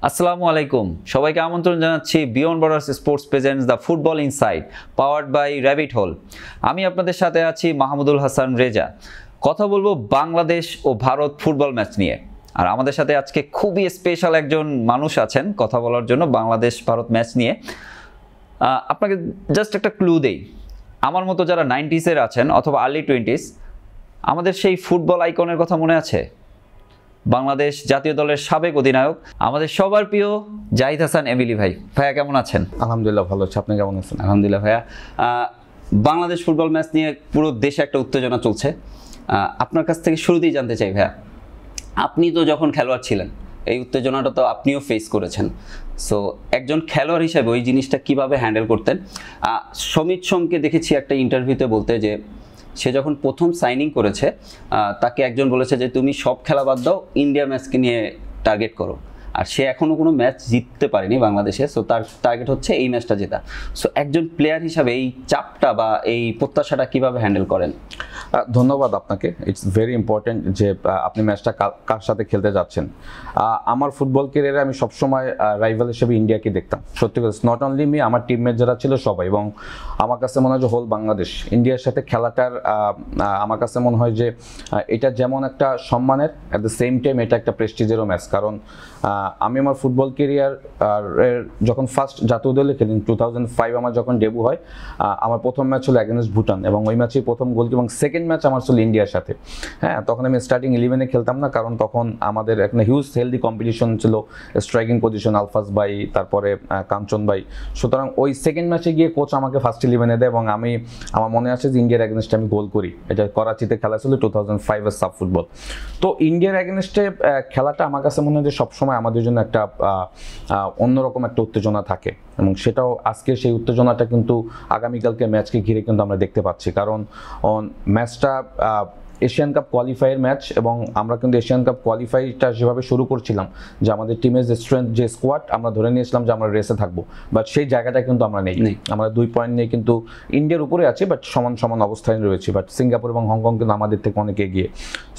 আসসালামু আলাইকুম, সবাইকে আমন্ত্রণ জানাচ্ছি beyond borders sports presents the football inside powered by rabbit hole. আমি আপনাদের সাথে আছি মাহমুদুল হাসান রেজা। কথা বলবো বাংলাদেশ ও ভারত ফুটবল ম্যাচ নিয়ে। আর আমাদের সাথে আজকে খুবই স্পেশাল একজন মানুষ আছেন কথা বলার জন্য বাংলাদেশ ভারত ম্যাচ নিয়ে। আপনাকে জাস্ট একটা ক্লু দেই, আমার মতো যারা 90s-এর আছেন অথবা আর্লি 20s, আমাদের সেই ফুটবল আইকনের কথা মনে আছে? বাংলাদেশ জাতীয় দলের সাবেক অধিনায়ক, আমাদের সবার প্রিয় জাহিদ হাসান এমিলি ভাই। ভাইয়া কেমন আছেন? আলহামদুলিল্লাহ ভালো আছি, আপনি কেমন আছেন? আলহামদুলিল্লাহ ভাইয়া। বাংলাদেশ ফুটবল ম্যাচ নিয়ে পুরো দেশে একটা উত্তেজনা চলছে। আপনার কাছ থেকে শুরুতেই জানতে চাই ভাইয়া, আপনি তো যখন খেলোয়াড় ছিলেন এই উত্তেজনাটা তো আপনিও ফেস করেছেন, সো একজন খেলোয়াড় হিসেবে ওই জিনিসটা কিভাবে হ্যান্ডেল করতেন? সমিত সোমকে দেখেছি একটা ইন্টারভিউতে বলতে যে সে যখন প্রথম সাইনিং করেছে তাকে একজন বলেছে যে তুমি সব খেলা বাদ দাও, ইন্ডিয়া ম্যাচকে নিয়ে টার্গেট করো। আর সে এখনও কোনো ম্যাচ জিততে পারেনি বাংলাদেশে, সো তার টার্গেট হচ্ছে এই ম্যাচটা জেতা। সো একজন প্লেয়ার হিসাবে এই চাপটা বা এই প্রত্যাশাটা কিভাবে হ্যান্ডেল করেন? ধন্যবাদ আপনাকে। ইটস ভেরি ইম্পর্টেন্ট যে আপনি ম্যাচটা কার সাথে খেলতে যাচ্ছেন। আমার ফুটবল ক্যারিয়ারে আমি সবসময় রাইভাল হিসেবে ইন্ডিয়াকে দেখতাম। সত্যি কথা, নট অনলি মি, আমার টিমমেট যারা ছিল সবাই, এবং আমার কাছে মনে হয় যে হোল বাংলাদেশ ইন্ডিয়ার সাথে খেলাটার আমার কাছে মনে হয় যে এটা যেমন একটা সম্মানের, অ্যাট দ্য সেম টাইম এটা একটা প্রেস্টিজেরও ম্যাচ। কারণ আমি আমার ফুটবল ক্যারিয়ার যখন ফার্স্ট জাতীয় দলে খেলি 2005 আমার যখন ডেবু হয়, আমার প্রথম ম্যাচ ছিল অ্যাগেনস্ট ভুটান, এবং ওই ম্যাচেই প্রথম গোল, এবং সেকেন্ড ম্যাচ আমার ছিল ইন্ডিয়ার সাথে। হ্যাঁ, তখন আমি স্টার্টিং 11-এ খেলতাম না, কারণ তখন আমাদের একটা হিউজ হেলদি কম্পিটিশন ছিল, স্ট্রাইকিং পজিশন আলফাজ ভাই, তারপরে কাঞ্চন ভাই। সুতরাং ওই সেকেন্ড ম্যাচে গিয়ে কোচ আমাকে ফার্স্ট 11-এ দেয়, এবং আমার মনে আছে যে ইন্ডিয়ার অ্যাগেনস্টে আমি গোল করি। এটা করাচিতে খেলা ছিল 2005-এর সাব ফুটবল। তো ইন্ডিয়ার অ্যাগেনস্টে খেলাটা আমার কাছে মনে হয় যে সবসময় আমাদের জন্য একটা অন্যরকম একটা উত্তেজনা থাকে, এবং সেটাও আজকে সেই উত্তেজনাটা কিন্তু আগামীকালকে ম্যাচকে ঘিরে কিন্তু আমরা দেখতে পাচ্ছি। কারণ ম্যাচটা এশিয়ান কাপ কোয়ালিফাইয়ের ম্যাচ, এবং আমরা কিন্তু এশিয়ান কাপ কোয়ালিফাইটা যেভাবে শুরু করছিলাম যে আমাদের টিমের যে স্ট্রেংথ, যে স্কোয়াড, আমরা ধরে নিয়েছিলাম যে আমরা রেসে থাকবো, বাট সেই জায়গাটা কিন্তু আমরা নেই। আমরা 2 পয়েন্ট নিয়ে কিন্তু ইন্ডিয়ার উপরে আছি, বাট সমান সমান অবস্থায় রয়েছি, বাট সিঙ্গাপুর এবং হংকং কিন্তু আমাদের থেকে অনেক এগিয়ে।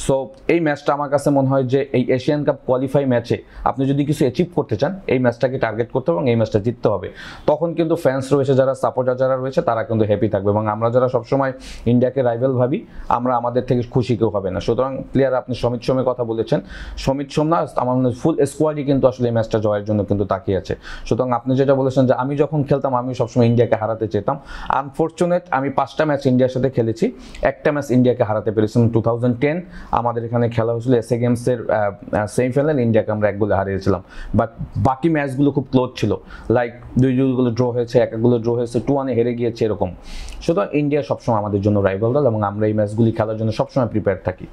সো এই ম্যাচটা আমার কাছে মনে হয় যে এই এশিয়ান কাপ কোয়ালিফাই ম্যাচে আপনি যদি কিছু অ্যাচিভ করতে চান, এই ম্যাচটাকে টার্গেট করতে হবে এবং এই ম্যাচটা জিততে হবে। তখন কিন্তু ফ্যান্স রয়েছে, যারা সাপোর্টার যারা রয়েছে, তারা কিন্তু হ্যাপি থাকবে, এবং আমরা যারা সবসময় ইন্ডিয়াকে রাইভাল ভাবি, আমরা আমাদের থেকে খুশি কেউ হবে না। সুতরাং প্লেয়ার, আপনি সমিত সোমের কথা বলেছেন, সমিত সোম না, আমার মনে হয় ফুল স্কোয়াডই কিন্তু আসলে এই ম্যাচটা জয়ের জন্য কিন্তু তাকিয়ে আছে। সুতরাং আপনি যেটা বলেছেন যে আমি যখন খেলতাম আমি সবসময় ইন্ডিয়াকে হারাতে চেতাম। আনফর্চুনেট, আমি 5টা ম্যাচ ইন্ডিয়ার সাথে খেলেছি, একটা ম্যাচ ইন্ডিয়াকে হারাতে পেরেছিলাম 2010 আমাদের এখানে খেলা হয়েছিল এসএ গেমসের সেমিফাইনাল, ইন্ডিয়াকে আমরা 1 গোলে হারিয়েছিলাম। বাট বাকি ম্যাচগুলো খুব ক্লোজ ছিল, লাইক 2-2 ড্র হয়েছে, 1 ড্র হয়েছে, 2-1-এ হেরে গিয়েছে, এরকম। সুতরাং ইন্ডিয়া সবসময় আমাদের জন্য রাইভাল দল, এবং আমরা এই ম্যাচগুলি খেলার জন্য সবসময় প্রিপেয়ার থাকি।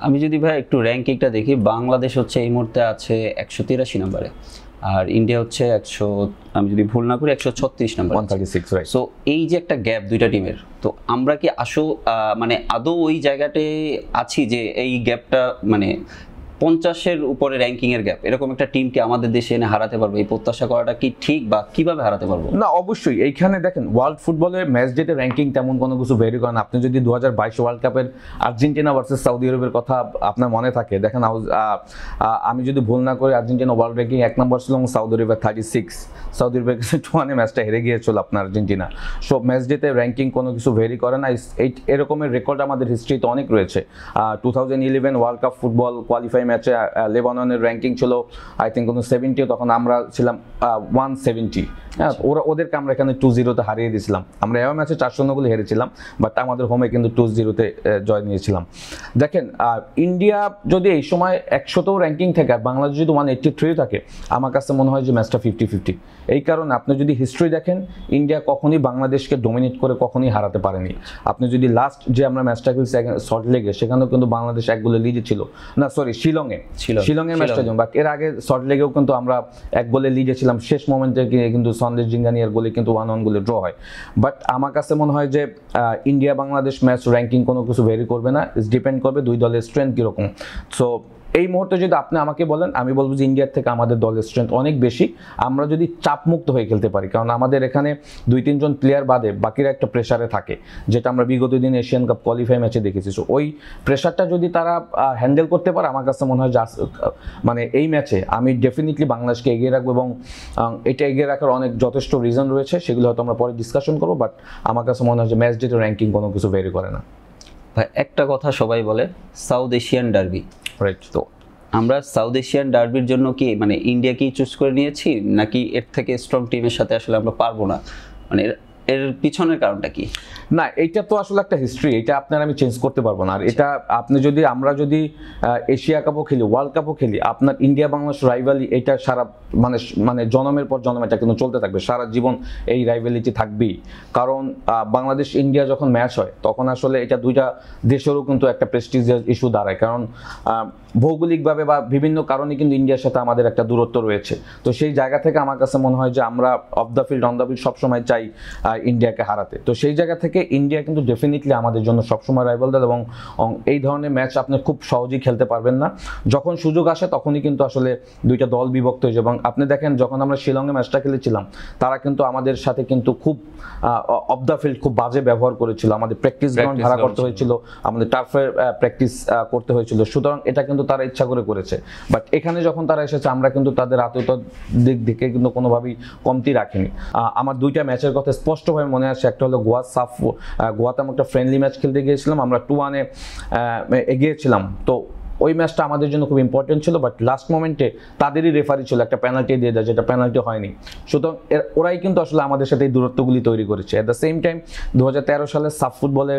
আমি যদি ভাই একটু র্যাঙ্কিংটা দেখি, বাংলাদেশ হচ্ছে এই মুহূর্তে আছে 183 নম্বরে, আর ইন্ডিয়া হচ্ছে আমি যদি ভুল না করি 136 নম্বর, 136, রাইট। সো এই যে একটা গ্যাপ দুইটা টিমের, তো আমরা কি মানে আদৌ ওই জায়গাতে আছি যে এই গ্যাপটা মানে 50-এর উপরে র্যাঙ্কিংয়ের গ্যাপ, এরকম একটা টিমকে আমাদের দেশে এনে হারাতে পারবো, এই প্রত্যাশা করাটা কি ঠিক, বা কিভাবে হারাতে পারবো? না, অবশ্যই। এইখানে দেখেন, ওয়ার্ল্ড ফুটবলের ম্যাচ ডেতে র্যাঙ্কিং তেমন কোনো কিছু ভেরি করে না। আপনি যদি 2022 ওয়ার্ল্ড কাপের আর্জেন্টিনা ভার্সেস সৌদি আরবের কথা আপনার মনে থাকে, দেখেন আমি যদি ভুল না করি, আর্জেন্টিনা ওয়ার্ল্ড র্যাঙ্কিং 1 নম্বর ছিল, এবং সৌদি আরবের 36, সৌদি আরবের কাছে 2-1-এ ম্যাচটা হেরে গিয়েছিল আপনার আর্জেন্টিনা। সো ম্যাচ ডেতে র্যাঙ্কিং কোনো কিছু ভেরি করে না। এরকমের রেকর্ড আমাদের হিস্ট্রিতে অনেক রয়েছে। 2011 ওয়ার্ল্ড কাপ ফুটবল কোয়ালিফাই ম্যাচে লেবাননের র্যাঙ্কিং ছিল আই থিঙ্ক 70, তখন আমরা ছিলাম 170। হ্যাঁ, ওদেরকে আমরা এখানে 2-0-তে হারিয়ে দিয়েছিলাম। আমরা এও ম্যাচে 4-0 গোলে হেরেছিলাম, বাট আমাদের হোমে কিন্তু 2-0-তে জয় নিয়েছিলাম। দেখেন, ইন্ডিয়া যদি এই সময় 100তেও র্যাঙ্কিং থাকে আর বাংলাদেশ যদি 183 থাকে, আমার কাছে মনে হয় যে ম্যাচটা 50-50। এই কারণে আপনি যদি হিস্ট্রি দেখেন, ইন্ডিয়া কখনই বাংলাদেশকে ডোমিনেট করে কখনই হারাতে পারেনি। আপনি যদি লাস্ট যে আমরা ম্যাচটা খেলছি সল্টলেকে, সেখানেও কিন্তু বাংলাদেশ 1 গোলে লিডে ছিল, না সরি শিলংয়ের ম্যাচটা, বাট এর আগে সল্টলেকেও কিন্তু আমরা 1 গোলে লিডে ছিলাম, শেষ মোমেন্টে কিন্তু সন্দেশ জিঙ্গানিয়ার গোলে কিন্তু 1-1 গোলে ড্র হয়। বাট আমার কাছে মনে হয় যে ইন্ডিয়া বাংলাদেশ ম্যাচ র্যাঙ্কিং কোনো কিছু ভেরি করবে না, ডিপেন্ড করবে 2 দলের স্ট্রেংথ কীরকম। সো এই মুহূর্তে যদি আপনি আমাকে বলেন, আমি বলবো যে ইন্ডিয়ার থেকে আমাদের দলের স্ট্রেংথ অনেক বেশি। আমরা যদি চাপমুক্ত হয়ে খেলতে পারি, কারণ আমাদের এখানে 2-3 জন প্লেয়ার বাদে বাকিরা একটা প্রেশারে থাকে, যেটা আমরা বিগত দিন এশিয়ান কাপ কোয়ালিফাই ম্যাচে দেখেছি। সো ওই প্রেশারটা যদি তারা হ্যান্ডেল করতে পারে, আমার কাছে মনে হয় যে মানে এই ম্যাচে আমি ডেফিনেটলি বাংলাদেশকে এগিয়ে রাখবো, এবং এটা এগিয়ে রাখার অনেক যথেষ্ট রিজন রয়েছে, সেগুলো হয়তো আমরা পরে ডিসকাশন করবো। বাট আমার কাছে মনে হয় যে ম্যাচ ডেটের র্যাঙ্কিং কোনো কিছু ভেরি করে না। ভাই একটা কথা সবাই বলে, সাউথ এশিয়ান ডার্বি, রাইট। তো আমরা সাউথ এশিয়ান ডার্বির জন্য কি মানে ইন্ডিয়াকেই চুজ করে নিয়েছি, নাকি এর থেকে স্ট্রং টিমের সাথে আসলে আমরা পারবো না? মানে এর পিছনের কারণটা কি? না, এটা তো আসলে একটা হিস্ট্রি, এটা আপনার আমি চেঞ্জ করতে পারবো না। আর এটা আপনি যদি, আমরা যদি এশিয়া কাপও খেলি, ওয়ার্ল্ড কাপও খেলি, আপনার ইন্ডিয়া বাংলাদেশ রাইভালি এটা সারা মানে জনমের পর জনম এটা কিন্তু চলতে থাকবে, সারা জীবন এই রাইভালিটি থাকবেই। কারণ বাংলাদেশ ইন্ডিয়া যখন ম্যাচ হয় তখন আসলে এটা দুইটা দেশেরও কিন্তু একটা প্রেস্টিজিয়াস ইস্যু দাঁড়ায়, কারণ ভৌগোলিকভাবে বা বিভিন্ন কারণে কিন্তু ইন্ডিয়ার সাথে আমাদের একটা দূরত্ব রয়েছে। তো সেই জায়গা থেকে আমার কাছে মনে হয় যে আমরা of the field on the field সবসময় চাই ইন্ডিয়াকে হারাতে। তো সেই জায়গা থেকে ইন্ডিয়া কিন্তু ডেফিনেটলি আমাদের জন্য সবসময় রাইভাল দল, এবং এই ধরনের ম্যাচ আপনি খুব সহজেই খেলতে পারবেন না। যখন সুযোগ আসে তখনই কিন্তু আসলে দুইটা দল বিভক্ত হয়েছে। এবং আপনি দেখেন যখন আমরা শিলংয়ে ম্যাচটা খেলেছিলাম, তারা কিন্তু আমাদের সাথে কিন্তু খুব অফ দ্য ফিল্ড খুব বাজে ব্যবহার করেছিল, আমাদের প্র্যাকটিস গ্রাউন্ড ভাড়া করতে হয়েছিল, আমাদের টার্ফের প্র্যাকটিস করতে হয়েছিল। সুতরাং এটা কিন্তু তারা ইচ্ছা করে করেছে। বাট এখানে যখন তারা এসেছে, আমরা কিন্তু তাদের আত্মীয়তার দিক থেকে কিন্তু কোনোভাবেই কমতি রাখিনি। আমার দুইটা ম্যাচের কথা স্পষ্টভাবে মনে আসে। একটা হলো গোয়াতে আমরা একটা ফ্রেন্ডলি ম্যাচ খেলতে গিয়েছিলাম, আমরা 2-1 এগিয়েছিলাম। তো ওই ম্যাচটা আমাদের জন্য খুব ইম্পর্টেন্ট ছিল, বাট লাস্ট মোমেন্টে তাদেরই রেফারি ছিল, একটা পেনাল্টি দিয়ে দেয়, যেটা পেনাল্টি হয়নি। সুতরাং ওরাই কিন্তু আসলে আমাদের সাথে এই দূরত্বগুলি তৈরি করেছে। অ্যাট দ্য সেম টাইম 2013 সালে সাফ ফুটবলে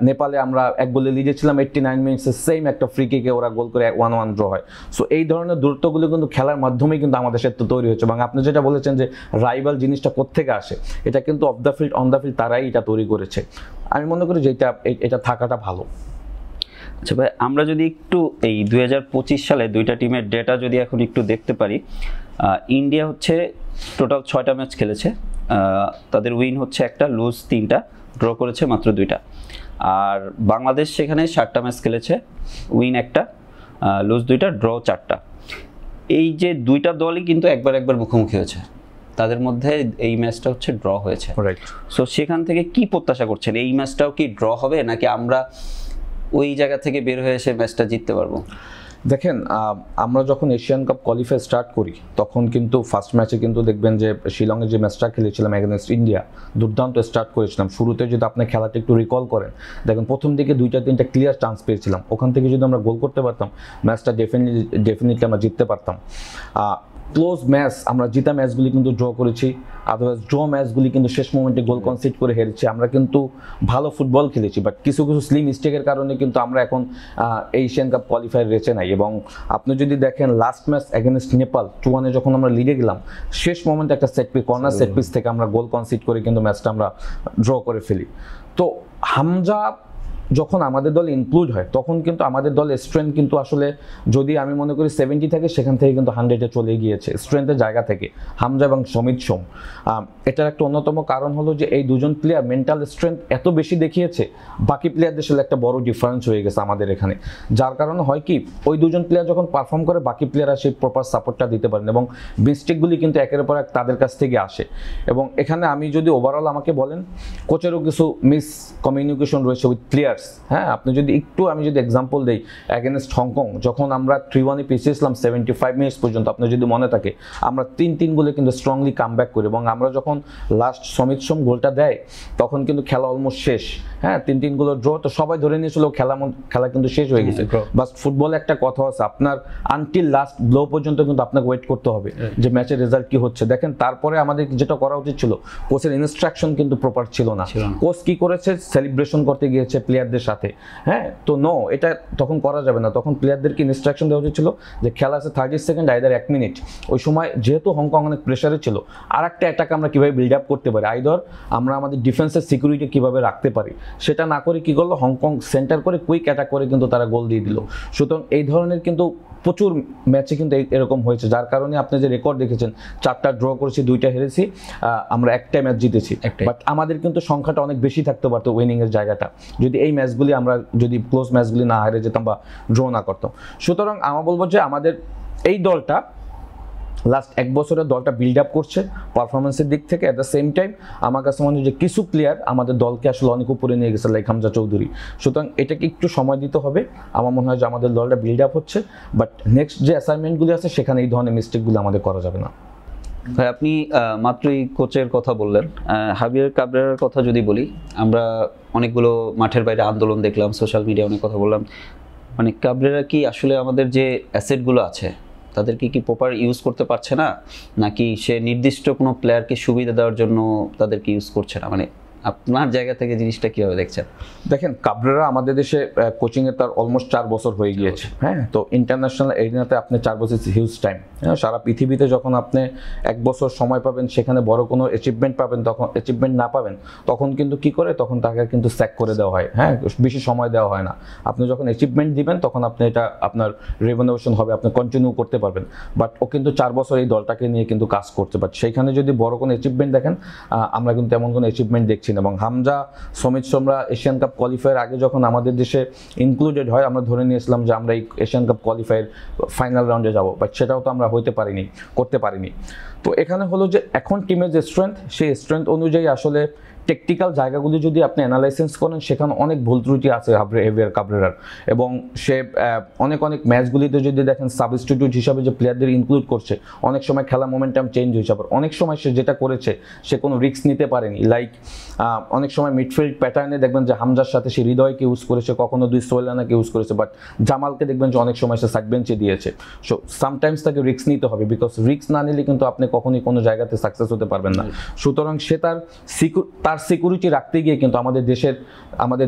নেপালে আমরা 1 গোলে লিডে ছিলাম, 89 মিনিটসে সেম একটা ফ্রি কিকে ওরা গোল করে 1-1 ড্র হয়। সো এই ধরনের দূরত্বগুলো কিন্তু খেলার মাধ্যমেই কিন্তু আমাদের সাথে তৈরি হয়েছে। এবং আপনি যেটা বলেছেন যে রাইভাল জিনিসটা কোত্থেকে আসে, এটা কিন্তু of the field on the field তারাই এটা তৈরি করেছে। আমি মনে করি যে এটা থাকাটা ভালো। আচ্ছা ভাই, আমরা যদি একটু এই 2025 সালে দুইটা টিমের ডেটা যদি এখন একটু দেখতে পারি, ইন্ডিয়া হচ্ছে টোটাল 6টা ম্যাচ খেলেছে, তাদের উইন হচ্ছে 1টা, লুজ 3টা, ড্র করেছে মাত্র 2টা। আর বাংলাদেশ সেখানে 7টা ম্যাচ খেলেছে, উইন 1টা, লুজ 2টা, ড্র 4টা। এই যে দুইটা দলই কিন্তু একবার মুখোমুখি হয়েছে, তাদের মধ্যে এই ম্যাচটা হচ্ছে ড্র হয়েছে। রাইট। সো সেখান থেকে কি প্রত্যাশা করছেন, এই ম্যাচটাও কি ড্র হবে, নাকি আমরা ওই জায়গা থেকে বের হয়ে এসে ম্যাচটা জিততে পারবো? দেখেন, আমরা যখন এশিয়ান কাপ কোয়ালিফাই স্টার্ট করি তখন কিন্তু ফার্স্ট ম্যাচে কিন্তু দেখবেন যে শিলংয়ে যে ম্যাচটা খেলেছিলাম এগেনস্ট ইন্ডিয়া, দুর্দান্ত স্টার্ট করেছিলাম। শুরুতে যদি আপনি খেলাটা একটু রিকল করেন, দেখেন প্রথম দিকে 2-3টা ক্লিয়ার চান্স পেয়েছিলাম, ওখান থেকে যদি আমরা গোল করতে পারতাম ম্যাচটা ডেফিনেটলি আমরা জিততে পারতাম। ক্লোজ ম্যাচ, আমরা জিতা ম্যাচগুলি কিন্তু ড্র করেছি, আদারওয়াইজ ড্র ম্যাচগুলি কিন্তু শেষ মোমেন্টে গোল কনসিড করে হেরেছি। আমরা কিন্তু ভালো ফুটবল খেলেছি, বাট কিছু স্লিম মিস্টেকের কারণে কিন্তু আমরা এখন এশিয়ান কাপ কোয়ালিফায়ার রেচে নাই। এবং আপনি যদি দেখেন লাস্ট ম্যাচ এগেনস্ট নেপাল 2-1 যখন আমরা লিডে গেলাম, শেষ মোমেন্টে একটা কর্নার সেট পিস থেকে আমরা গোল কনসিড করে কিন্তু ম্যাচটা আমরা ড্র করে ফেলি। তো হামজা যখন আমাদের দলে ইনক্লুড হয় তখন কিন্তু আমাদের দলের স্ট্রেংথ কিন্তু আসলে যদি আমি মনে করি 70 থাকে, সেখান থেকে কিন্তু 100-এ চলে গিয়েছে স্ট্রেংথের জায়গা থেকে, হামজা এবং সমিত সোম। এটার একটা অন্যতম কারণ হলো যে এই দুজন প্লেয়ার মেন্টাল স্ট্রেংথ এত বেশি দেখিয়েছে, বাকি প্লেয়ারদের সাথে একটা বড় ডিফারেন্স হয়ে গেছে আমাদের এখানে। যার কারণে হয় কি, ওই দুজন প্লেয়ার যখন পারফর্ম করে বাকি প্লেয়াররা সেই প্রপার সাপোর্টটা দিতে পারেন, এবং মিস্টেকগুলি কিন্তু একের পর এক তাদের কাছ থেকে আসে। এবং এখানে আমি যদি ওভারঅল আমাকে বলেন, কোচেরও কিছু মিস কমিউনিকেশন রয়েছে উইথ প্লেয়ার্স। হ্যাঁ, আপনি যদি একটু, আমি যদি এক্সাম্পল দিই, অ্যাগেনস্ট হংকং যখন আমরা 3-1-এ পিছিয়েছিলাম 75 মিনিটস পর্যন্ত, আপনার যদি মনে থাকে, আমরা 3-3 গোলে কিন্তু স্ট্রংলি কাম ব্যাক করি। এবং আমরা যখন লাস্ট সমিত সোম গোলটা দেয় তখন কিন্তু খেলা অলমোস্ট শেষ। হ্যাঁ, 3-3 গোলের ড্র, তো সবাই ধরে নিয়েছিল খেলা কিন্তু শেষ হয়ে গেছে। বাস ফুটবলে একটা কথা আছে, আপনার আনটিল লাস্ট ব্লো পর্যন্ত কিন্তু আপনাকে ওয়েট করতে হবে যে ম্যাচের রেজাল্ট কি হচ্ছে। দেখেন তারপরে আমাদের যেটা করা উচিত ছিল, কোচের ইনস্ট্রাকশন কিন্তু প্রপার ছিল না। কোচ কি করেছে, সেলিব্রেশন করতে গিয়েছে প্লেয়ারদের সাথে। হ্যাঁ, তো নো, এটা তখন করা যাবে না। তখন প্লেয়ারদেরকে ইনস্ট্রাকশন দেওয়া উচিত ছিল যে খেলা আছে 30 সেকেন্ড, আইদার 1 মিনিট। ওই সময় যেহেতু হংকং অনেক প্রেশারে ছিল, আর একটা অ্যাটাক আমরা কীভাবে বিল্ড আপ করতে পারি, আইদার আমরা আমাদের ডিফেন্সের সিকিউরিটি কীভাবে রাখতে পারি, সেটা না করে কী করলো, হংকং সেন্টার করে কুইক অ্যাটাক করে কিন্তু তারা গোল দিয়ে দিল। সুতরাং এই ধরনের কিন্তু প্রচুর ম্যাচে কিন্তু এরকম হয়েছে, যার কারণে আপনি যে রেকর্ড দেখেছেন, 4টা ড্র করেছি, 2টা হেরেছি, আমরা একটা ম্যাচ জিতেছি। বাট আমাদের কিন্তু সংখ্যাটা অনেক বেশি থাকতে পারতো উইনিংয়ের জায়গাটা, যদি এই ম্যাচগুলি আমরা যদি ক্লোজ ম্যাচগুলি না হারে যেতাম বা ড্র না করতাম। সুতরাং আমার বলবো যে আমাদের এই দলটা লাস্ট 1 বছরের দলটা বিল্ড আপ করছে পারফরমেন্সের দিক থেকে। অ্যাট দ্য সেম টাইম আমার কাছে মনে হয় যে কিছু প্লেয়ার আমাদের দলকে আসলে অনেক উপরে নিয়ে গেছে, লাইক হামজা চৌধুরী। সুতরাং এটাকে একটু সময় দিতে হবে। আমার মনে হয় যে আমাদের দলটা বিল্ড আপ হচ্ছে, বাট নেক্সট যে অ্যাসাইনমেন্টগুলি আছে সেখানে এই ধরনের মিস্টেকগুলো আমাদের করা যাবে না। ভাই আপনি মাত্রই কোচের কথা বললেন, হাবিয়ার কাবরেরার কথা যদি বলি, আমরা অনেকগুলো মাঠের বাইরে আন্দোলন দেখলাম, সোশ্যাল মিডিয়া অনেক কথা বললাম, মানে কাবরেরা কি আসলে আমাদের যে অ্যাসেটগুলো আছে তাদেরকে কি প্রপার ইউজ করতে পারছে না, নাকি সে নির্দিষ্ট কোনো প্লেয়ারকে সুবিধা দেওয়ার জন্য তাদেরকে ইউজ করছে না? মানে আপনার জায়গা থেকে জিনিসটা কীভাবে দেখছেন? দেখেন, কাবরেরা আমাদের দেশে কোচিংয়ে তার অলমোস্ট 4 বছর হয়ে গিয়েছে। হ্যাঁ, তো ইন্টারন্যাশনাল এরিনাতে আপনি 4 বছর হিউজ টাইম। হ্যাঁ, সারা পৃথিবীতে যখন আপনি 1 বছর সময় পাবেন, সেখানে বড় কোনো অ্যাচিভমেন্ট পাবেন, তখন অ্যাচিভমেন্ট না পাবেন তখন কিন্তু কি করে, তখন তাকে কিন্তু স্যাক করে দেওয়া হয়। হ্যাঁ, বেশি সময় দেওয়া হয় না। আপনি যখন অ্যাচিভমেন্ট দিবেন তখন আপনি এটা আপনার রেভেনিউশন হবে, আপনি কন্টিনিউ করতে পারবেন। বাট ও কিন্তু 4 বছর এই দলটাকে নিয়ে কিন্তু কাজ করছে, বাট সেইখানে যদি বড় কোনো অ্যাচিভমেন্ট দেখেন, আমরা কিন্তু তেমন কোনো অ্যাচিভমেন্ট দেখছি না। এবং Hamza, Samit Somra Asian cup qualifier আগে যখন আমাদের দেশে ইনক্লুডেড হয়, আমরা ধরে নিয়েছিলাম যে আমরা এই এশিয়ান কাপ কোয়ালিফায়ার ফাইনাল রাউন্ডে যাব, বাট সেটাও তো আমরা করতে পারিনি। তো এখানে হলো যে এখন টিমের যে স্ট্রেংথ, সেই স্ট্রেংথ অনুযায়ী আসলে টেকনিক্যাল জায়গাগুলি যদি আপনি অ্যানালাইসিস করেন, সেখানে অনেক ভুল ত্রুটি আছে হেভিয়ার কাবরেরার। এবং সে অনেক ম্যাচগুলিতে যদি দেখেন সাবস্টিটিউট হিসাবে যে প্লেয়ারদের ইনক্লুড করছে, অনেক সময় খেলা মোমেন্টাম চেঞ্জ হয়েছে। আবার অনেক সময় সে যেটা করেছে, সে কোনো রিস্ক নিতে পারেনি। লাইক অনেক সময় মিডফিল্ড প্যাটার্নে দেখবেন যে হামজার সাথে সে হৃদয়কে ইউজ করেছে, কখনো দুই সোয়েলানাকে ইউজ করেছে, বাট জামালকে দেখবেন যে অনেক সময় সে সাইড বেঞ্চে দিয়েছে। সো সামটাইমস তাকে রিস্ক নিতে হবে, বিকজ রিস্ক না নিলে কিন্তু আপনি কখনোই কোনো জায়গাতে সাকসেস হতে পারবেন না। সুতরাং সে তার সিকিউরিটি রাখতে গিয়ে কিন্তু আমাদের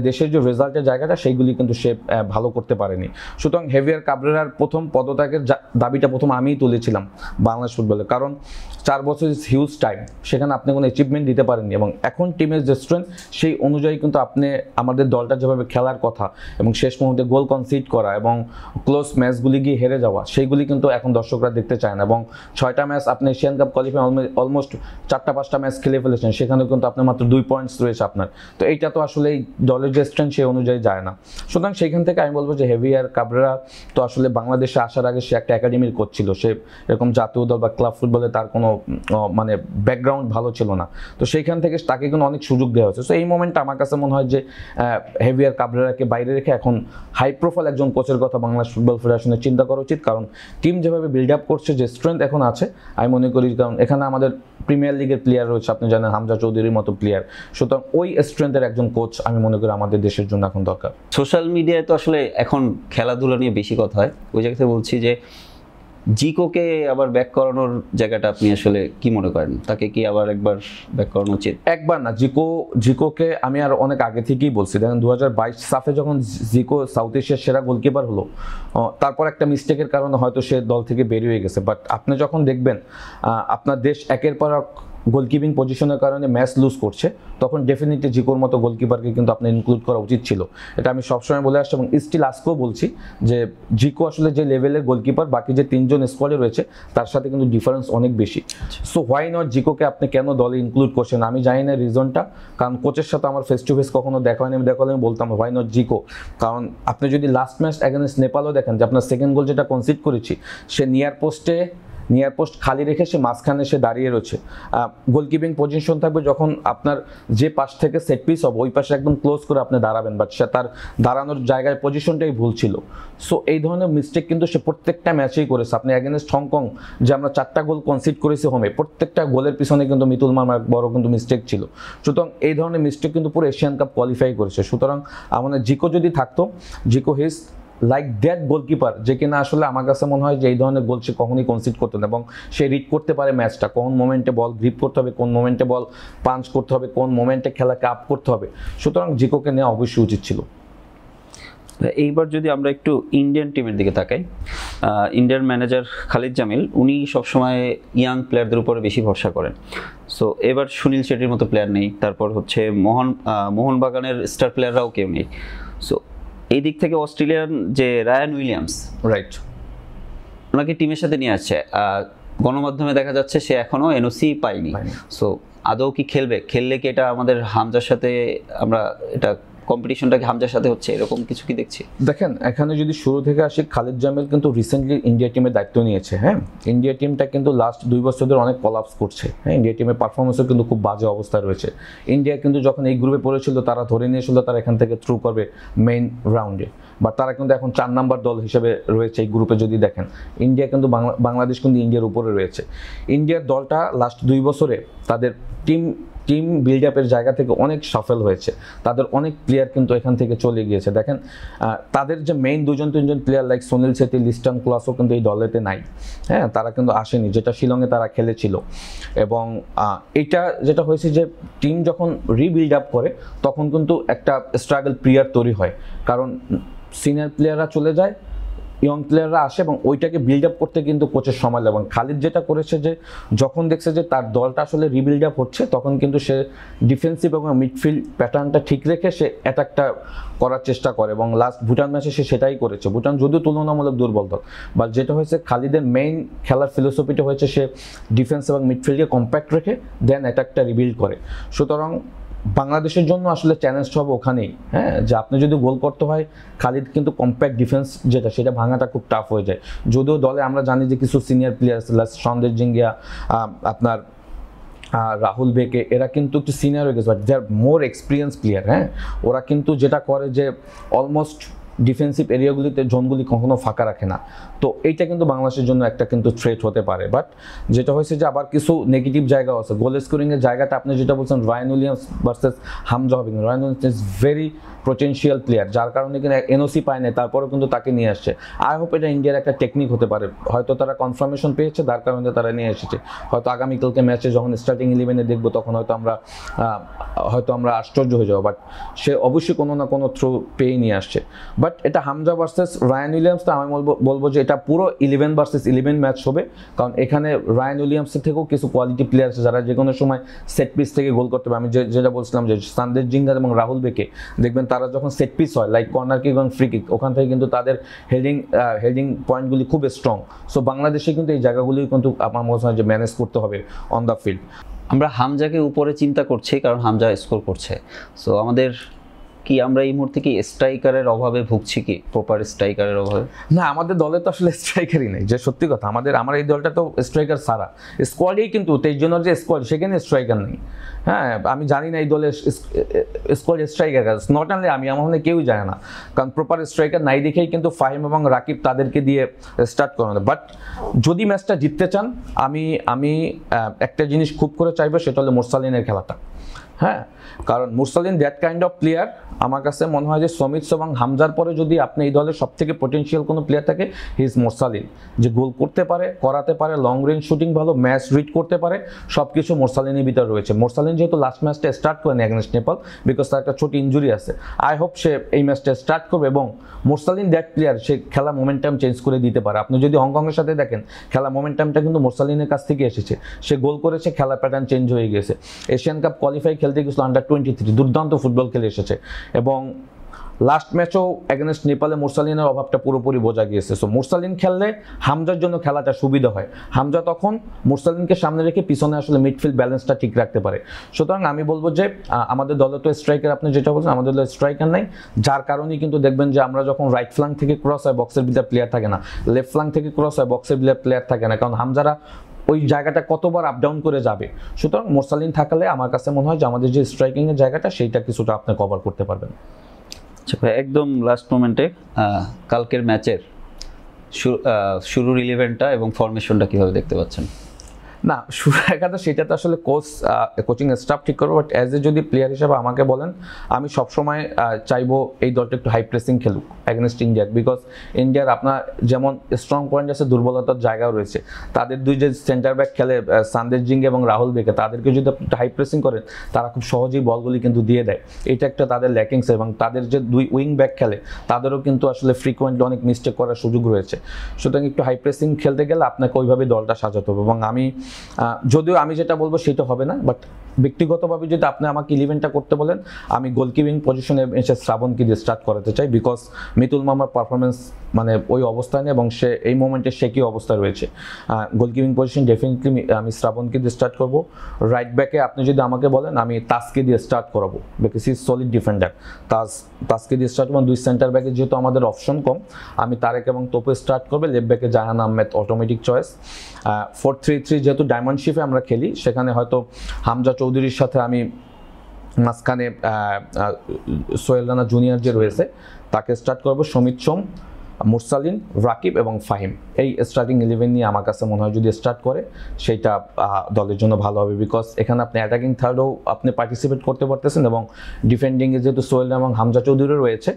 দেশের যে রেজাল্টের জায়গাটা, সেইগুলি কিন্তু সে ভালো করতে পারেনি। সুতরাং হেভিয়ার কাবরেরার প্রথম পদত্যাগের দাবিটা প্রথম আমিই তুলেছিলাম বাংলাদেশ ফুটবলে, কারণ 4 বছর ইজ হিউজ টাইম, সেখানে আপনি কোনো অ্যাচিভমেন্ট দিতে পারেননি। এবং এখন টিমের যে স্ট্রেংথ, সেই অনুযায়ী কিন্তু আপনি আমাদের দলটা যেভাবে খেলার কথা এবং শেষ মুহূর্তে গোল কনসিড করা এবং ক্লোজ ম্যাচগুলি গিয়ে হেরে যাওয়া, সেইগুলি কিন্তু এখন দর্শকরা দেখতে চায় না। এবং 6টা ম্যাচ আপনি এশিয়ান কাপ কোয়ালিফাই অলমোস্ট 4টা-5টা ম্যাচ খেলে ফেলেছেন, সেখানে কিন্তু আপনার মাত্র 2 পয়েন্টস রয়েছে আপনার। তো এইটা তো আসলে এই দলের যে স্ট্রেংথ সেই অনুযায়ী যায় না। সুতরাং সেইখান থেকে আমি বলবো যে হেভিয়ার কাবরেরা তো আসলে বাংলাদেশে আসার আগে সে একটা একাডেমির কোচ ছিল, সে এরকম জাতীয় দল বা ক্লাব ফুটবলে তার কোনো মানে ব্যাকগ্রাউন্ড ভালো ছিল না। তো সেইখান থেকে তাকে কিন্তু অনেক সুযোগ দেওয়া হয়েছে। সো এই মোমেন্টটা আমার কাছে মনে হয় যে হেভিয়ার কাবরেরাকে বাইরে রেখে এখন হাই প্রোফাইল একজন কোচের কথা বাংলাদেশ ফুটবল ফেডারেশনের চিন্তা করা উচিত। কারণ টিম যেভাবে বিল্ড আপ করছে, যে স্ট্রেংথ এখন আছে, আমি মনে করি, কারণ এখানে আমাদের প্রিমিয়ার লিগের প্লেয়ার রয়েছে, আপনি জানেন হামজা চৌধুরীর মতো প্লেয়ার। সুতরাং ওই স্ট্রেংথের একজন কোচ আমি মনে করি আমাদের দেশের জন্য এখন দরকার। সোশ্যাল মিডিয়ায় তো আসলে এখন খেলাধুলা নিয়ে বেশি কথা হয়, ওই জায়গা থেকে বলছি যে জিকোকে আবার ব্যাক করানোর জায়গাটা আপনি আসলে কি মনে করেন? তাকে কি আবার একবার ব্যাক করানো উচিত? একবার না, জিকোকে আমি আর অনেক আগে থেকেই বলছি। দেখেন 2022 সাফে যখন জিকো সাউথ এশিয়ার সেরা গোলকিপার হলো, তারপর একটা মিস্টেকের কারণে হয়তো সে দল থেকে বেরিয়ে গেছে। বাট আপনি যখন দেখবেন আপনার দেশ একের পর এক গোলকিপিং পজিশনের কারণে ম্যাচ লুজ করছে, তখন ডেফিনেটলি জিকোর মতো গোলকিপারকে কিন্তু আপনার ইনক্লুড করা উচিত ছিল। এটা আমি সবসময় বলে আসছি এবং স্টিল আজকেও বলছি যে জিকো আসলে যে লেভেলের গোলকিপার, বাকি যে 3জন স্কোয়াডে রয়েছে তার সাথে কিন্তু ডিফারেন্স অনেক বেশি। সো হোয়াই নট জিকোকে আপনি কেন দলে ইনক্লুড করছেন? আমি জানি না রিজনটা, কারণ কোচের সাথে আমার ফেস টু ফেস কখনো দেখা হয়নি। আমি দেখালে আমি বলতাম হোয়াই নট জিকো, কারণ আপনি যদি লাস্ট ম্যাচ এগেইনস্ট নেপালও দেখেন যে আপনার সেকেন্ড গোল যেটা কনসিড করেছি, সে নিয়ার পোস্ট খালি রেখে সে মাঝখানে সে দাঁড়িয়ে রয়েছে। গোলকিপিং পজিশন থাকবে, যখন আপনার যে পাশ থেকে সেট পিস হবে ওই পাশে একদম ক্লোজ করে আপনি দাঁড়াবেন, বাট সে তার দাঁড়ানোর জায়গায় পজিশনটাই ভুল ছিল। সো এই ধরনের মিস্টেক কিন্তু সে প্রত্যেকটা ম্যাচেই করেছে। আপনি এগেনস্ট হংকং যে আমরা 4টা গোল কনসিড করেছি হোমে, প্রত্যেকটা গোলের পিছনে কিন্তু মিতুল মার্মার বড় কিন্তু মিস্টেক ছিল। সুতরাং এই ধরনের মিস্টেক কিন্তু পুরো এশিয়ান কাপ কোয়ালিফাই করেছে। সুতরাং আমাদের জিকো যদি থাকতো, জিকো হিজ লাইক দ্যাট গোলকিপার, যে কিনা আসলে আমার কাছে মনে হয় যে এই ধরনের গোল সে কখনোই কনসিড করতো না। এবং সে রিড করতে পারে ম্যাচটা, কোন মোমেন্টে বল গ্রিপ করতে হবে, কোন মোমেন্টে বল পাঞ্চ করতে হবে, কোন মোমেন্টে খেলাকে আপ করতে হবে। সুতরাং জিকোকে নেওয়া অবশ্যই উচিত ছিল। এইবার যদি আমরা একটু ইন্ডিয়ান টিমের দিকে তাকাই, ইন্ডিয়ান ম্যানেজার খালিদ জামিল উনি সবসময় ইয়াং প্লেয়ারদের উপরে বেশি ভরসা করেন। সো এবার সুনীল শেট্টির মতো প্লেয়ার নেই, তারপর হচ্ছে মোহনবাগানের স্টার প্লেয়াররাও কেউ নেই। সো এই দিক থেকে অস্ট্রেলিয়ান যে রায়ান উইলিয়ামস, রাইট, ওনাকে টিমের সাথে নিয়ে আসছে, গণমাধ্যমে দেখা যাচ্ছে সে এখনো এনওসি পায়নি। সো আদৌ কি খেলবে? খেললে কি এটা আমাদের হামজার সাথে আমরা এটা কম্পিটিশনটা কি হামজার সাথে হচ্ছে, এরকম কিছু কি দেখছি? দেখেন, এখানে যদি শুরু থেকে আসি, খালিদ জামিল কিন্তু রিসেন্টলি ইন্ডিয়া টিমের দায়িত্ব নিয়েছে। হ্যাঁ, ইন্ডিয়া টিমটা কিন্তু লাস্ট 2 বছর ধরে অনেক কলাপস করছে। হ্যাঁ, ইন্ডিয়া টিমের পারফরমেন্সও কিন্তু খুব বাজে অবস্থায় রয়েছে। ইন্ডিয়া কিন্তু যখন এই গ্রুপে পড়েছিল, তারা ধরে নিয়েছিল তারা এখান থেকে থ্রু করবে মেইন রাউন্ডে, বাট তারা কিন্তু এখন 4 নাম্বার দল হিসেবে রয়েছে এই গ্রুপে। যদি দেখেন, ইন্ডিয়া কিন্তু বাংলাদেশ কিন্তু ইন্ডিয়ার উপরে রয়েছে। ইন্ডিয়ার দলটা লাস্ট 2 বছরে তাদের টিম বিল্ড আপের জায়গা থেকে অনেক সফল হয়েছে। তাদের অনেক প্লেয়ার কিন্তু এখান থেকে চলে গিয়েছে। দেখেন, তাদের যে main 2-3 player like Sunil Chhetri, Liston ক্লাসও কিন্তু এই দলেতে নাই। হ্যাঁ, তারা কিন্তু আসেনি, যেটা শিলংয়ে তারা খেলেছিল। এবং এটা যেটা হয়েছে যে টিম যখন রিবিল্ড আপ করে তখন কিন্তু একটা স্ট্রাগল পিরিয়ড তৈরি হয়, কারণ সিনিয়র প্লেয়াররা চলে যায়, ইয়ং প্লেয়াররা আসে, এবং ওইটাকে বিল্ড আপ করতে কিন্তু কোচের সময় লাগে। এবং খালিদ যেটা করেছে যে যখন দেখছে যে তার দলটা আসলে রিবিল্ড আপ হচ্ছে, তখন কিন্তু সে ডিফেন্সিভ এবং মিডফিল্ড প্যাটার্নটা ঠিক রেখে সে অ্যাটাকটা করার চেষ্টা করে, এবং লাস্ট ভুটান ম্যাচে সে সেটাই করেছে। ভুটান যদিও তুলনামূলক দুর্বল দল, বাট যেটা হয়েছে খালিদের মেইন খেলার ফিলোসফিটা হয়েছে সে ডিফেন্স এবং মিডফিল্ডকে কম্প্যাক্ট রেখে দেন অ্যাটাকটা রিবিল্ড করে। সুতরাং বাংলাদেশের জন্য আসলে চ্যালেঞ্জটা হবে ওখানেই। হ্যাঁ, যে আপনি যদি গোল করতে হয়, খালিদ কিন্তু কম্প্যাক্ট ডিফেন্স যেটা, সেটা ভাঙাটা খুব টাফ হয়ে যায়। যদিও দলে আমরা জানি যে কিছু সিনিয়র প্লেয়ার, সন্দেশ জিঙ্গিয়া, আপনার রাহুল বেকে, এরা কিন্তু একটু সিনিয়র হয়ে গেছে, but they are more experience player. হ্যাঁ, ওরা কিন্তু যেটা করে যে অলমোস্ট ডিফেন্সিভ এরিয়াগুলিতে জোনগুলি কখনো ফাঁকা রাখে না। তো এইটা কিন্তু বাংলাদেশের জন্য একটা কিন্তু থ্রেট হতে পারে। বাট যেটা হয়েছে যে আবার কিছু নেগেটিভ জায়গাও আছে। গোল স্কোরিংয়ের জায়গাটা আপনি যেটা বলছেন, রায়ান উইলিয়ামস ভার্সেস হামজা হবিং, Ryan Williams is very potential player, যার কারণে কিন্তু এনওসি পায় না, তারপরেও কিন্তু তাকে নিয়ে আসছে। আই হোপ এটা ইন্ডিয়ার একটা টেকনিক হতে পারে। হয়তো তারা কনফার্মেশন পেয়েছে, যার কারণে তারা নিয়ে এসেছে। হয়তো আগামীকালকে ম্যাচে যখন স্টার্টিং 11-এ দেখবো, তখন হয়তো আমরা আশ্চর্য হয়ে যাবো। বাট সে অবশ্যই কোনো না কোনো থ্রু পেয়ে নিয়ে আসছে। বাট এটা হামজা ভার্সেস রায়ান উইলিয়ামসটা আমি বলবো যে এটা পুরো 11 ভার্সেস 11 ম্যাচ হবে, কারণ এখানে রায়ান উইলিয়ামসের থেকেও কিছু কোয়ালিটি প্লেয়ার আছে যারা যে কোনো সময় সেট পিস থেকে গোল করতে পারে। আমি যেটা বলছিলাম যে সন্দেশ জিঙ্গা এবং রাহুল বেকে দেখবেন, তারা যখন সেট পিস হয় লাইক কর্নার কিক এবং ফ্রি কিক, ওখান থেকে কিন্তু তাদের হেডিং পয়েন্টগুলি খুব স্ট্রং। সো বাংলাদেশে কিন্তু এই জায়গাগুলি কিন্তু আমার মনে হয় যে ম্যানেজ করতে হবে অন দ্য ফিল্ড। আমরা হামজাকে উপরে চিন্তা করছি কারণ হামজা স্কোর করছে। সো আমাদের কি আমরা এই মুহূর্তে কি স্ট্রাইকারের অভাবে ভুগছি, কি প্রপার স্ট্রাইকারের অভাবে? না, আমাদের দলে তো আসলে স্ট্রাইকারই নেই, যে সত্যি কথা। আমার এই দলটা তো স্ট্রাইকার সারা স্কোয়াডেই, কিন্তু 23 জনের যে স্কোয়াড সেখানে স্ট্রাইকার নেই। হ্যাঁ, আমি জানি না এই দলের স্কোয়াড স্ট্রাইকার নট অনলি আমার মনে কেউই জানে না, কারণ প্রপার স্ট্রাইকার নাই দেখেই কিন্তু ফাহিম এবং রাকিব তাদেরকে দিয়ে স্টার্ট করানো। বাট যদি ম্যাচটা জিততে চান, আমি একটা জিনিস খুব করে চাইবো, সেটা হলো মুরসালিনের খেলাটা। হ্যাঁ, কারণ মুরসালিন দ্যাট কাইন্ড অফ প্লেয়ার। আমার কাছে মনে হয় যে সমিত এবং হামজার পরে যদি আপনি এই দলের সব থেকে পোটেনশিয়াল কোনো প্লেয়ার থাকে, হি ইজ মুরসালিন। যে গোল করতে পারে, করাতে পারে, লং রেঞ্জ শুটিং ভালো, ম্যাচ রিড করতে পারে, সব কিছু মুরসালিনের ভিতরে রয়েছে। মুরসালিন যেহেতু লাস্ট ম্যাচটা স্টার্ট করেনি এগেনস্ট নেপাল, বিকজ তার একটা ছোট ইঞ্জুরি আছে। আই হোপ সে এই ম্যাচটা স্টার্ট করবে, এবং মুরসালিন দ্যাট প্লেয়ার, সে খেলা মোমেন্টাম চেঞ্জ করে দিতে পারে। আপনি যদি হংকংয়ের সাথে দেখেন, খেলা মোমেন্টামটা কিন্তু মুরসালিনের কাছ থেকে এসেছে। সে গোল করেছে, খেলা প্যাটার্ন চেঞ্জ হয়ে গেছে। এশিয়ান কাপ কোয়ালিফাই খেলতে গেছিল আন্ডার-23, দুর্দান্ত ফুটবল খেলে এসেছে। এবং লাস্ট ম্যাচও এগেনস্ট নেপালে মুরসালিনের অভাবটা পুরোপুরি বোঝা গিয়েছে। সো মুরসালিন খেললে হামজার জন্য খেলাটা সুবিধা হয়। হামজা তখন মুরসালিনকে সামনে রেখে পিছনে আসলে মিডফিল্ড ব্যালেন্সটা ঠিক রাখতে পারে। সুতরাং আমি বলবো যে আমাদের দলে তো স্ট্রাইকার, আপনি যেটা বলছেন, আমাদের দলে স্ট্রাইকার নাই, যার কারণেই কিন্তু দেখবেন যে আমরা যখন রাইট ফ্ল্যাঙ্ক থেকে ক্রস হয়, বক্সের ভিতরে প্লেয়ার থাকে না, লেফট ফ্ল্যাঙ্ক থেকে ক্রস হয়, বক্সের ভিতরে প্লেয়ার থাকে না, কারণ হামজারা ওই জায়গাটা কতবার আপ ডাউন করে যাবে। সুতরাং মুরসালিন থাকলে আমার কাছে মনে হয় যে আমাদের যে স্ট্রাইকিংয়ের জায়গাটা, সেইটা কিছুটা আপনি কভার করতে পারবেন। আচ্ছা ভাই, একদম লাস্ট মোমেন্টে কালকের ম্যাচের শুরুর 11টা এবং ফরমেশনটা কিভাবে দেখতে পাচ্ছেন? না, শুরু একাদশ সেটা তো আসলে কোচিং স্টাফ ঠিক করবো, বাট অ্যাজ এ যদি প্লেয়ার হিসেবে আমাকে বলেন, আমি সবসময় চাইবো এই দলটা একটু হাই প্রেসিং খেলুক অ্যাগেনস্ট ইন্ডিয়া, বিকজ ইন্ডিয়ার আপনার যেমন স্ট্রং পয়েন্ট আছে, দুর্বলতার জায়গাও রয়েছে। তাদের দুই যে সেন্টার ব্যাক খেলে, সন্দেশ জিঙ্গে এবং রাহুল বেকে, তাদেরকে যদি আপনি হাই প্রেসিং করেন, তারা খুব সহজেই বলগুলি কিন্তু দিয়ে দেয়। এটা একটা তাদের ল্যাকিংস। এবং তাদের যে দুই উইং ব্যাক খেলে, তাদেরও কিন্তু আসলে ফ্রিকোয়েন্টলি অনেক মিস্টেক করার সুযোগ রয়েছে। সুতরাং একটু হাই প্রেসিং খেলতে গেলে আপনাকে ওইভাবে দলটা সাজাতে হবে। এবং যদিও আমি যেটা বলবো সেটা হবে না, বাট ব্যক্তিগতভাবে যদি আপনি আমাকে 11টা করতে বলেন, আমি গোলকিপিং পজিশনে এসে শ্রাবণকে দিয়ে স্টার্ট করাতে চাই, বিকজ মিতুল মামার পারফরমেন্স মানে ওই অবস্থায় নেই এবং সে এই মোমেন্টে সে কি অবস্থায় রয়েছে। গোলকিপিং পজিশন ডেফিনেটলি আমি শ্রাবণকে দিয়ে স্টার্ট করব। রাইট ব্যাকে আপনি যদি আমাকে বলেন, আমি তাসকে দিয়ে স্টার্ট করাবো, বিকজ ইজ সলিড ডিফেন্ডার। তাসকে দিয়ে স্টার্ট করবো। 2 সেন্টার ব্যাকে যেহেতু আমাদের অপশন কম, আমি তারেক এবং তোপে স্টার্ট করবে। লেফট ব্যাকে জাহান আহমেদ অটোমেটিক চয়েস। 4-3-3 যেহেতু ডায়মন্ড শিপে আমরা খেলি, সেখানে হয়তো হামজা চৌধুরীর সাথে আমি মাঝখানে সোহেল রানা জুনিয়র যে রয়েছে তাকে স্টার্ট করবো। সমিত সোম, মুরসালিন, রাকিব এবং ফাহিম, এই স্টার্টিং 11 নিয়ে আমার কাছে মনে হয় যদি স্টার্ট করে সেইটা দলের জন্য ভালো হবে, বিকজ এখানে আপনি অ্যাটাকিং থার্ডও আপনি পার্টিসিপেট করতে পারতেছেন এবং ডিফেন্ডিংয়ে যেহেতু সোহেল এবং হামজা চৌধুরী রয়েছে,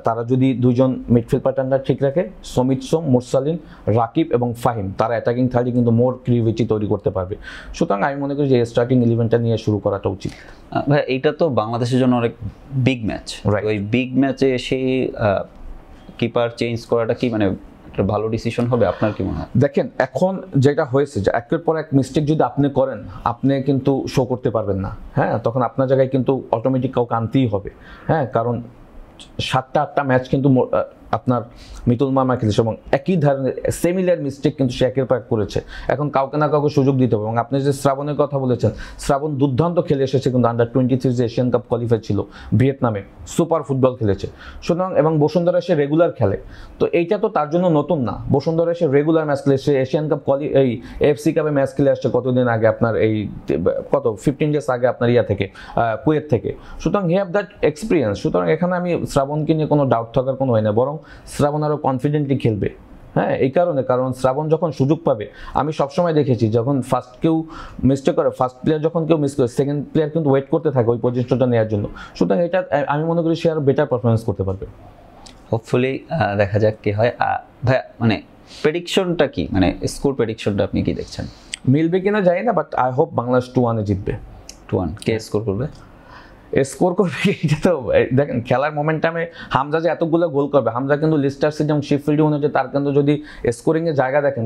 তারা যদি দুইজন মিডফিল্ড প্যাটার্নটা ঠিক রাখে, সমিত সোম, মুরসালিন, রাকিব এবং ফাহিম, তারা অ্যাটাকিং থার্ডে কিন্তু মোর ক্রিয়েটিভিটি তৈরি করতে পারবে। সুতরাং আমি মনে করি যে স্টার্টিং 11টা নিয়ে শুরু করাটা উচিত। ভাই এইটা তো বাংলাদেশের জন্য অনেক বিগ ম্যাচ, ওই বিগ ম্যাচে সেই কিপার চেঞ্জ করাটা কি মানে একটা ভালো ডিসিশন হবে, আপনার কি মনে হয়? দেখেন, এখন যেটা হয়েছে যে একের পর এক মিস্টেক যদি আপনি করেন, আপনি কিন্তু শো করতে পারবেন না। হ্যাঁ, তখন আপনার জায়গায় কিন্তু অটোমেটিক কাউকে আনতেই হবে। হ্যাঁ, কারণ 7টা-8টা ম্যাচ কিন্তু আপনার মিতুল মামা খেলেছে এবং একই ধরনের সিমিলার মিস্টেক কিন্তু সে একের পর এক করেছে। এখন কাউকে না কাউকে সুযোগ দিতে হবে। এবং আপনি যে শ্রাবণের কথা বলেছেন, শ্রাবণ দুর্দান্ত খেলে এসেছে কিন্তু আন্ডার-23 যে এশিয়ান কাপ কোয়ালিফাই ছিল ভিয়েতনামে, সুপার ফুটবল খেলেছে। সুতরাং এবং বসুন্ধরা সে রেগুলার খেলে, তো এইটা তো তার জন্য নতুন না। বসুন্ধরা সে রেগুলার ম্যাচ খেলে, সে এশিয়ান কাপ এই AFC কাপে ম্যাচ খেলে আসছে কতদিন আগে, আপনার এই 15 ডেজ আগে আপনার থেকে কুয়েত থেকে। সুতরাং হি হ্যাভ দ্যাট এক্সপিরিয়েন্স। সুতরাং এখানে আমি শ্রাবণকে নিয়ে কোনো ডাউট থাকার কোনো হয় না, বরং শ্রাবণ আরও কনফিডেন্টলি খেলবে। হ্যাঁ, এই কারণ শ্রাবণ যখন সুযোগ পাবে, আমি সবসময় দেখেছি যখন ফার্স্ট কেউ মিস্টেক করে, ফার্স্ট প্লেয়ার যখন কেউ মিস করে, সেকেন্ড প্লেয়ার কিন্তু ওয়েট করতে থাকে ওই পজিশনটা নেওয়ার জন্য। সুতরাং এটা আমি মনে করি সে আরও বেটার পারফরমেন্স করতে পারবে। হোপফুলি দেখা যাক কি হয়। ভাই মানে প্রেডিকশনটা কি, মানে স্কোর প্রেডিকশনটা আপনি কি দেখছেন? মিলবে কিনা জানি না, বাট আই হোপ বাংলাদেশ 2-1 জিতবে। 2-1 কে স্কোর করবে? স্কোর করবে এটা তো দেখেন, খেলার মোমেন্টামে হামজা যে এতগুলো গোল করবে, হামজা কিন্তু লিস্টার সিটি এবং শিফিল্ড ইউনাইটেড, তার কিন্তু যদি স্কোরিংয়ের জায়গা দেখেন,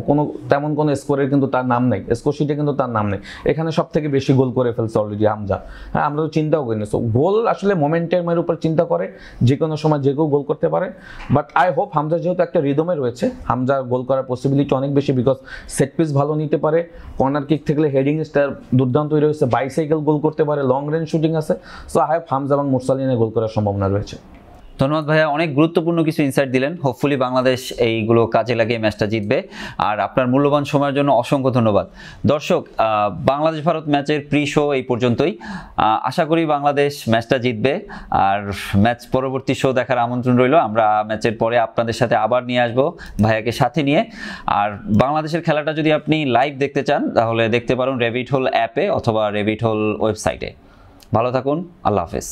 তেমন কোনো স্কোরের কিন্তু তার নাম নেই, স্কোর শিটে কিন্তু তার নাম নেই। এখানে সব থেকে বেশি গোল করে ফেলছে অলরেডি হামজা। হ্যাঁ, আমরা তো চিন্তাও করি না। সো গোল আসলে মোমেন্টামের উপর চিন্তা করে, যে কোনো সময় যে কেউ গোল করতে পারে। বাট আই হোপ হামজা যেহেতু একটা রিদমে রয়েছে, হামজার গোল করার পসিবিলিটি অনেক বেশি, বিকজ সেট পিস ভালো নিতে পারে, কর্নার কিক থেকে হেডিং স্টার দুর্দান্ত রয়েছে, বাইসাইকেল গোল করতে পারে, লং রেঞ্জ শুটিং আছে। সো আই হোপ হামজা এবং মুরসালিনের গোল করার সম্ভাবনা রয়েছে। ধন্যবাদ ভাইয়া, অনেক গুরুত্বপূর্ণ কিছু ইনসাইট দিলেন। হোপফুলি বাংলাদেশ এইগুলো কাজে লাগিয়ে ম্যাচটা জিতবে। আর আপনার মূল্যবান সময়ের জন্য অসংখ্য ধন্যবাদ। দর্শক, বাংলাদেশ ভারত ম্যাচের প্রি শো এই পর্যন্তই। আশা করি বাংলাদেশ ম্যাচটা জিতবে। আর ম্যাচ পরবর্তী শো দেখার আমন্ত্রণ রইল। আমরা ম্যাচের পরে আপনাদের সাথে আবার নিয়ে আসবো ভাইয়াকে সাথে নিয়ে। আর বাংলাদেশের খেলাটা যদি আপনি লাইভ দেখতে চান, তাহলে দেখতে পারেন রেভিট হোল অ্যাপে অথবা রেভিট হোল ওয়েবসাইটে। ভালো থাকুন, আল্লাহ হাফেজ।